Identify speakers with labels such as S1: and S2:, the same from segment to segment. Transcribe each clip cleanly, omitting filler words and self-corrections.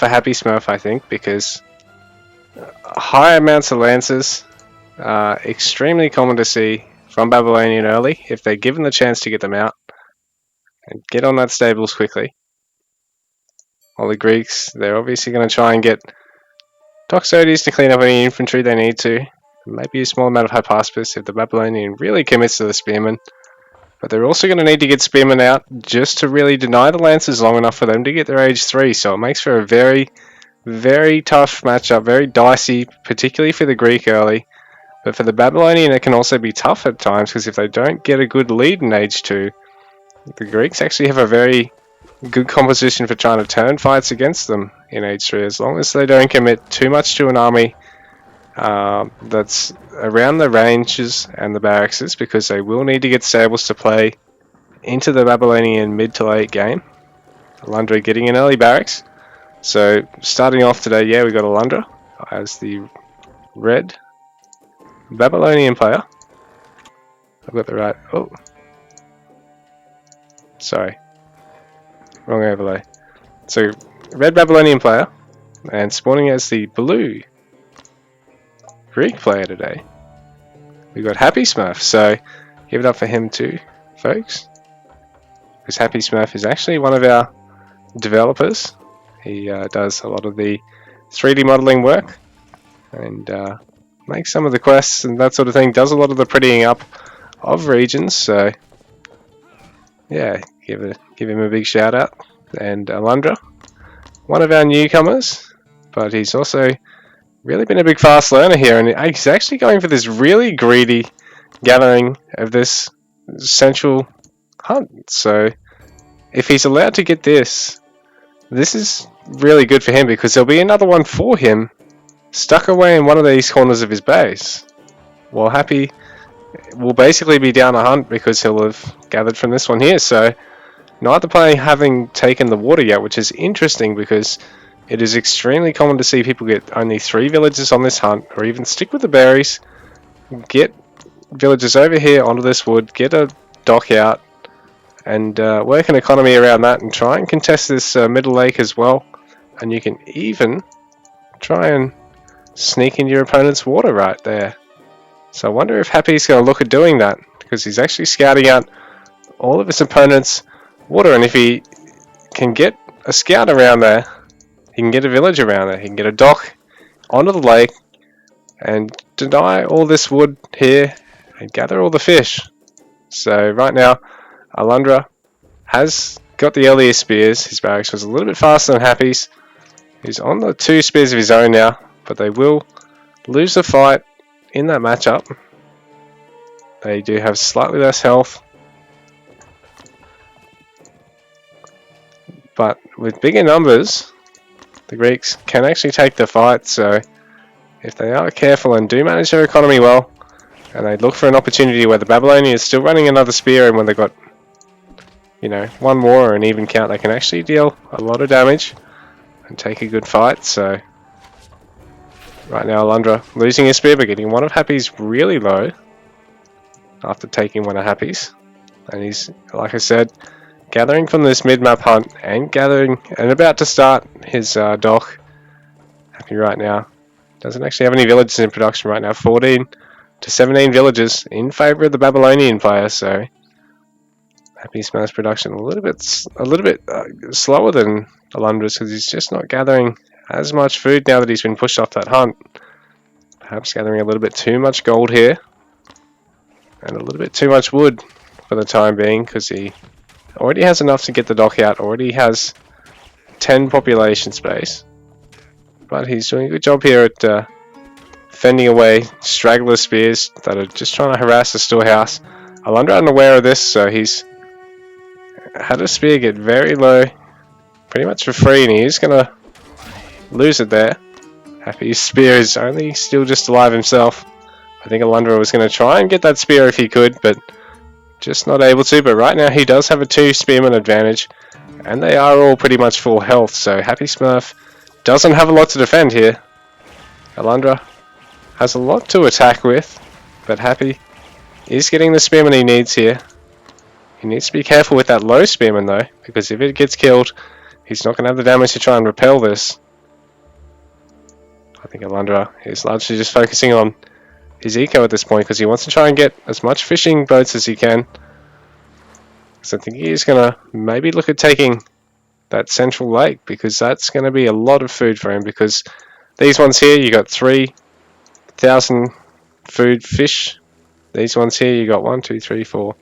S1: for HappySmurf, I think, because high amounts of lances are extremely common to see from Babylonian early if they're given the chance to get them out and get on that stables quickly. While the Greeks, they're obviously going to try and get Toxotes to clean up any infantry they need to. Maybe a small amount of Hypaspis if the Babylonian really commits to the Spearmen. But they're also going to need to get Spearmen out just to really deny the Lancers long enough for them to get their age 3. So it makes for a very, very tough matchup, very dicey, particularly for the Greek early. But for the Babylonian it can also be tough at times, because if they don't get a good lead in age 2, the Greeks actually have a very good composition for trying to turn fights against them in age 3, as long as they don't commit too much to an army that's around the ranges and the barracks, because they will need to get stables to play into the Babylonian mid to late game. Alundra getting an early barracks. So starting off today, yeah, we got Alundra as the red Babylonian player. I've got the right. Oh, sorry, wrong overlay. So red Babylonian player, and spawning as the blue Greek player today, we got HappySmurf. So give it up for him too, folks, because HappySmurf is actually one of our developers. He does a lot of the 3D modeling work and makes some of the quests and that sort of thing. Does a lot of the prettying up of regions. So yeah, give him a big shout out. And Alundra, one of our newcomers, but he's also really been a big fast learner here, and he's actually going for this really greedy gathering of this central hunt. So if he's allowed to get this is really good for him, because there'll be another one for him stuck away in one of these corners of his base. While Happy will basically be down a hunt because he'll have gathered from this one here. So neither player having taken the water yet, which is interesting because it is extremely common to see people get only 3 villages on this hunt, or even stick with the berries, get villages over here onto this wood, get a dock out, and work an economy around that, and try and contest this middle lake as well. And you can even try and sneak in your opponent's water right there. So I wonder if Happy's going to look at doing that, because he's actually scouting out all of his opponent's water, and if he can get a scout around there, he can get a village around there, he can get a dock onto the lake and deny all this wood here and gather all the fish. So right now Alundra has got the earliest spears. His barracks was a little bit faster than Happy's. He's on the 2 spears of his own now, but they will lose the fight in that matchup. They do have slightly less health, but with bigger numbers the Greeks can actually take the fight. So if they are careful and do manage their economy well, and they look for an opportunity where the Babylonian is still running another spear, and when they've got, you know, one more or an even count, they can actually deal a lot of damage and take a good fight. So right now Alundra losing his spear, but getting one of Happy's really low after taking one of Happy's, and he's, like I said, gathering from this mid-map hunt and gathering and about to start his dock. Happy right now doesn't actually have any villages in production right now. 14 to 17 villages in favor of the Babylonian player. So HappySmurf's production a little bit slower than Alundra's, because he's just not gathering as much food now that he's been pushed off that hunt. Perhaps gathering a little bit too much gold here and a little bit too much wood for the time being, because he already has enough to get the dock out, already has 10 population space, but he's doing a good job here at fending away straggler spears that are just trying to harass the storehouse. Alundra unaware of this, so he's had a spear get very low pretty much for free, and he is going to lose it there. Happy's spear is only still just alive himself. I think Alundra was going to try and get that spear if he could, but just not able to. But right now he does have a 2 spearman advantage, and they are all pretty much full health, so HappySmurf doesn't have a lot to defend here. Alundra has a lot to attack with, but Happy is getting the spearman he needs here. He needs to be careful with that low spearman though, because if it gets killed, he's not going to have the damage to try and repel this. I think Alundra is largely just focusing on his eco at this point because he wants to try and get as much fishing boats as he can. So I think he's going to maybe look at taking that central lake because that's going to be a lot of food for him, because these ones here you got 3,000 food fish. These ones here you got 1, 2, 3, 4,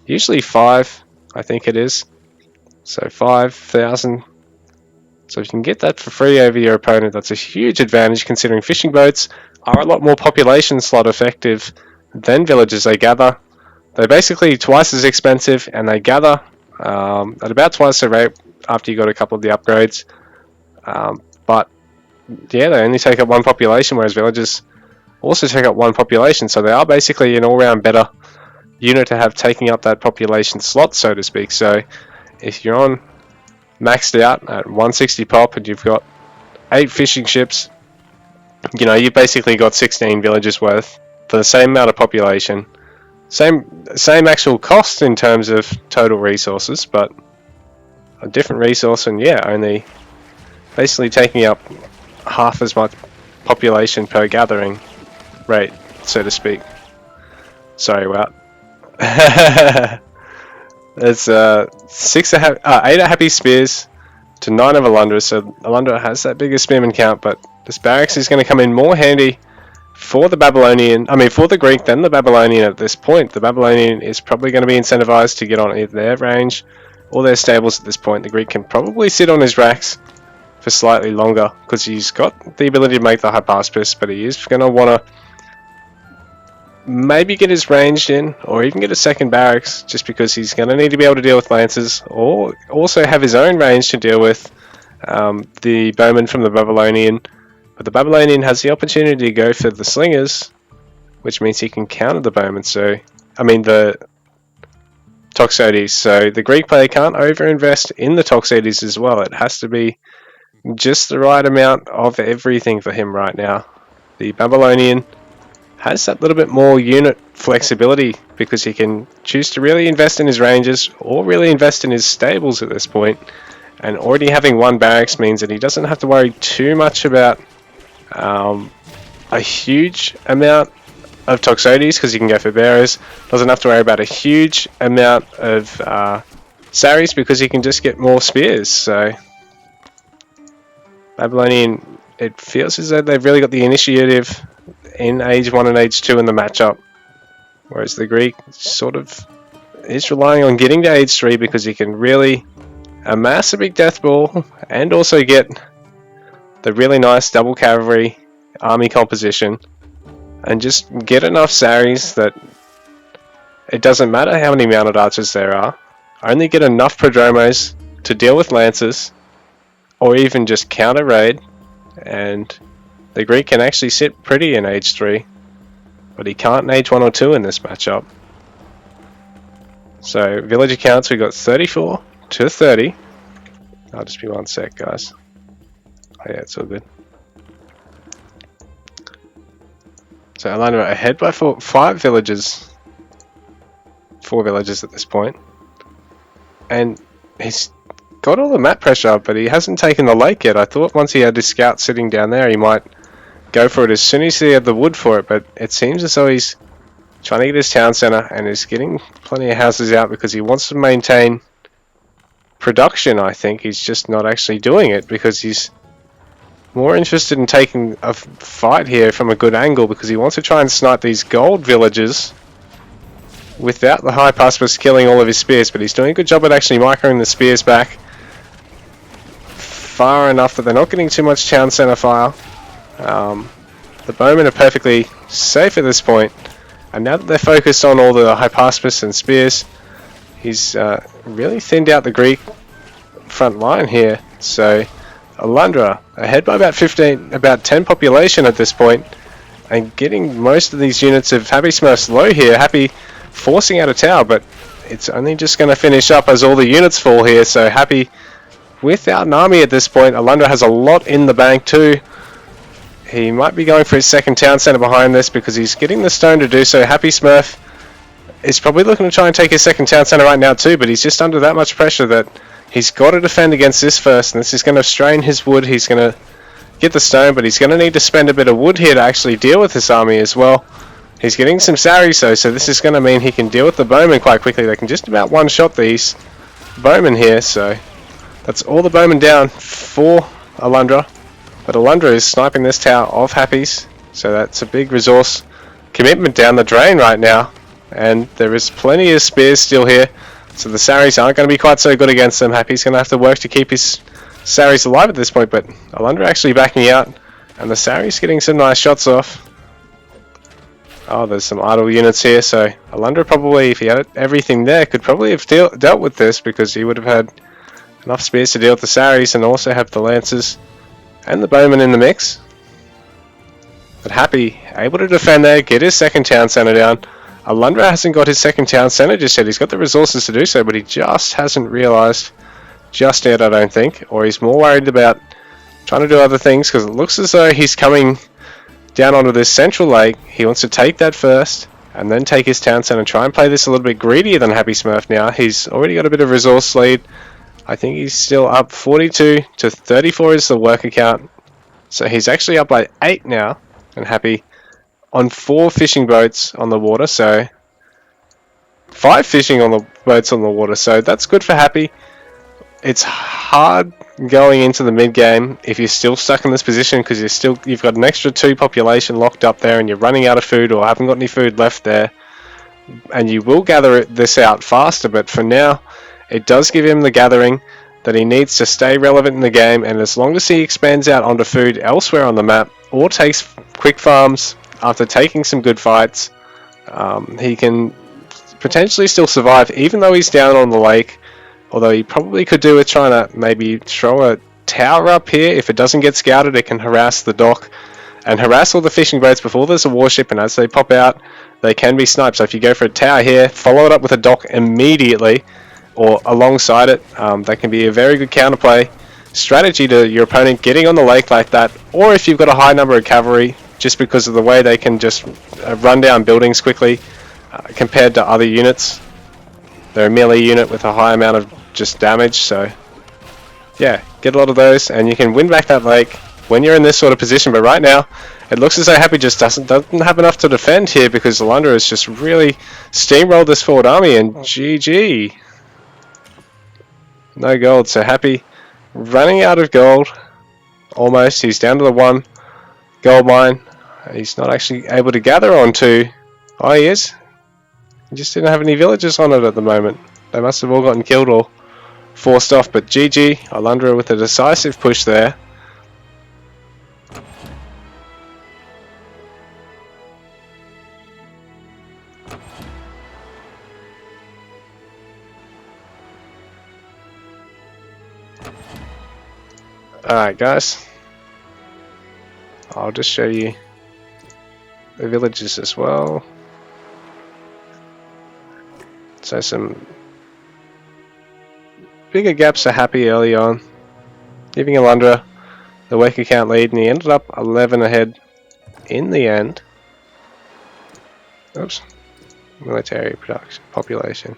S1: usually 5 I think it is, so 5,000. So if you can get that for free over your opponent, that's a huge advantage considering fishing boats are a lot more population slot effective than villages. They gather, they're basically twice as expensive, and they gather at about twice the rate after you got a couple of the upgrades. But yeah, they only take up 1 population, whereas villages also take up 1 population. So they are basically an all-round better unit to have taking up that population slot, so to speak. So if you're on maxed out at 160 pop and you've got 8 fishing ships, you know, you've basically got 16 villages worth for the same amount of population. Same actual cost in terms of total resources, but a different resource, and yeah, only basically taking up half as much population per gathering rate, so to speak. Sorry, Wout. There's 8 Happy Spears to 9 of Alundra, so Alundra has that bigger spearman count, but this barracks is going to come in more handy for the for the Greek than the Babylonian at this point. The Babylonian is probably going to be incentivized to get on either their range or their stables at this point. The Greek can probably sit on his racks for slightly longer because he's got the ability to make the HappySmurf, but he is going to want to maybe get his ranged in, or even get a second barracks, just because he's going to need to be able to deal with lancers, or also have his own range to deal with the bowmen from the Babylonian. But the Babylonian has the opportunity to go for the slingers, which means he can counter the bowmen. So, I mean the Toxotes. So the Greek player can't overinvest in the Toxotes as well. It has to be just the right amount of everything for him right now. The Babylonian has that little bit more unit flexibility because he can choose to really invest in his ranges or really invest in his stables at this point. And already having 1 barracks means that he doesn't have to worry too much about a huge amount of Toxotes because he can go for bearers. Doesn't have to worry about a huge amount of Saris because he can just get more spears. So Babylonian, it feels as though they've really got the initiative in Age 1 and Age 2 in the matchup, whereas the Greek sort of is relying on getting to Age 3 because he can really amass a big death ball and also get the really nice double cavalry army composition and just get enough Saris that it doesn't matter how many mounted archers there are, only get enough prodromos to deal with lancers or even just counter raid, and the Greek can actually sit pretty in Age 3, but he can't in Age 1 or 2 in this matchup. So villager counts, we got 34 to 30. I'll just be 1 sec, guys. Oh yeah, it's all good. So Alundra ahead by 5 villages. 4 villages at this point. And he's got all the map pressure, but he hasn't taken the lake yet. I thought once he had his scout sitting down there, he might go for it as soon as he had the wood for it, but it seems as though he's trying to get his town centre and is getting plenty of houses out because he wants to maintain production. I think he's just not actually doing it because he's more interested in taking a fight here from a good angle because he wants to try and snipe these gold villages without the HappySmurf killing all of his spears, but he's doing a good job at actually microing the spears back far enough that they're not getting too much town centre fire. The bowmen are perfectly safe at this point, and now that they're focused on all the HappySmurfs and spears, he's really thinned out the Greek front line here. So Alundra ahead by about 10 population at this point, and getting most of these units of HappySmurfs low here. Happy forcing out a tower, but it's only just going to finish up as all the units fall here. So Happy without an army at this point. Alundra has a lot in the bank too. He might be going for his second town centre behind this because he's getting the stone to do so. HappySmurf is probably looking to try and take his second town centre right now too, but he's just under that much pressure that he's got to defend against this first, and this is going to strain his wood. He's going to get the stone, but he's going to need to spend a bit of wood here to actually deal with this army as well. He's getting some saris though, so this is going to mean he can deal with the bowmen quite quickly. They can just about one-shot these bowmen here, so that's all the bowmen down for Alundra. But Alundra is sniping this tower of Happy's, so that's a big resource commitment down the drain right now. And there is plenty of spears still here, so the saris aren't going to be quite so good against them. Happy's going to have to work to keep his saris alive at this point, but Alundra actually backing out, and the saris getting some nice shots off. Oh, there's some idle units here, so Alundra probably, if he had everything there, could probably have dealt with this, because he would have had enough spears to deal with the saris and also have the lancers and the bowmen in the mix. But Happy able to defend there, get his second town centre down. Alundra hasn't got his second town centre just yet. He's got the resources to do so, but he just hasn't realised just yet, I don't think. Or he's more worried about trying to do other things, because it looks as though he's coming down onto this central lake. He wants to take that first and then take his town centre and try and play this a little bit greedier than HappySmurf now. He's already got a bit of resource lead. I think he's still up 42 to 34 is the worker count. So he's actually up by 8 now, and Happy on 4 fishing boats on the water, so 5 fishing on the boats on the water, so that's good for Happy. It's hard going into the mid game if you're still stuck in this position, because you've got an extra 2 population locked up there and you're running out of food or haven't got any food left there, and you will gather this out faster, but for now it does give him the gathering that he needs to stay relevant in the game, and as long as he expands out onto food elsewhere on the map or takes quick farms after taking some good fights, he can potentially still survive even though he's down on the lake. Although he probably could do with trying to maybe throw a tower up here. If it doesn't get scouted, it can harass the dock and harass all the fishing boats before there's a warship, and as they pop out they can be sniped. So if you go for a tower here, follow it up with a dock immediately or alongside it, that can be a very good counterplay strategy to your opponent getting on the lake like that. Or if you've got a high number of cavalry, just because of the way they can just run down buildings quickly compared to other units. They're a melee unit with a high amount of just damage, so yeah, get a lot of those and you can win back that lake when you're in this sort of position. But right now it looks as though Happy just doesn't have enough to defend here, because Alundra has just really steamrolled this forward army, and GG. No gold, so Happy running out of gold almost. He's down to the 1 gold mine. He's not actually able to gather on 2. Oh, he is. He just didn't have any villagers on it at the moment. They must have all gotten killed or forced off, but GG, Alundra with a decisive push there. Alright guys, I'll just show you the villages as well. So some bigger gaps are Happy early on, giving Alundra the worker count lead, and he ended up 11 ahead in the end. Oops, military production population.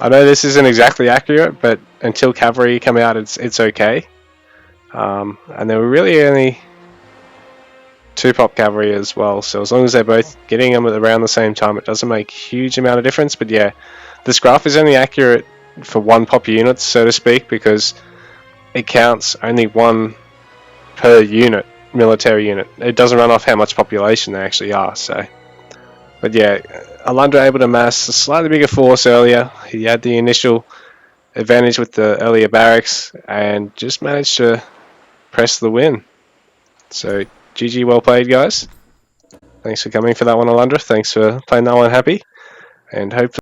S1: I know this isn't exactly accurate, but until cavalry come out, it's okay. And there were really only 2 pop cavalry as well, so as long as they're both getting them at around the same time, it doesn't make a huge amount of difference. But yeah, this graph is only accurate for 1 pop unit, so to speak, because it counts only 1 per unit, military unit. It doesn't run off how much population they actually are. So, but yeah, Alundra able to mass a slightly bigger force earlier. He had the initial advantage with the earlier barracks and just managed to press the win. So GG, well played guys. Thanks for coming for that one, Alundra. Thanks for playing that one, Happy, and hopefully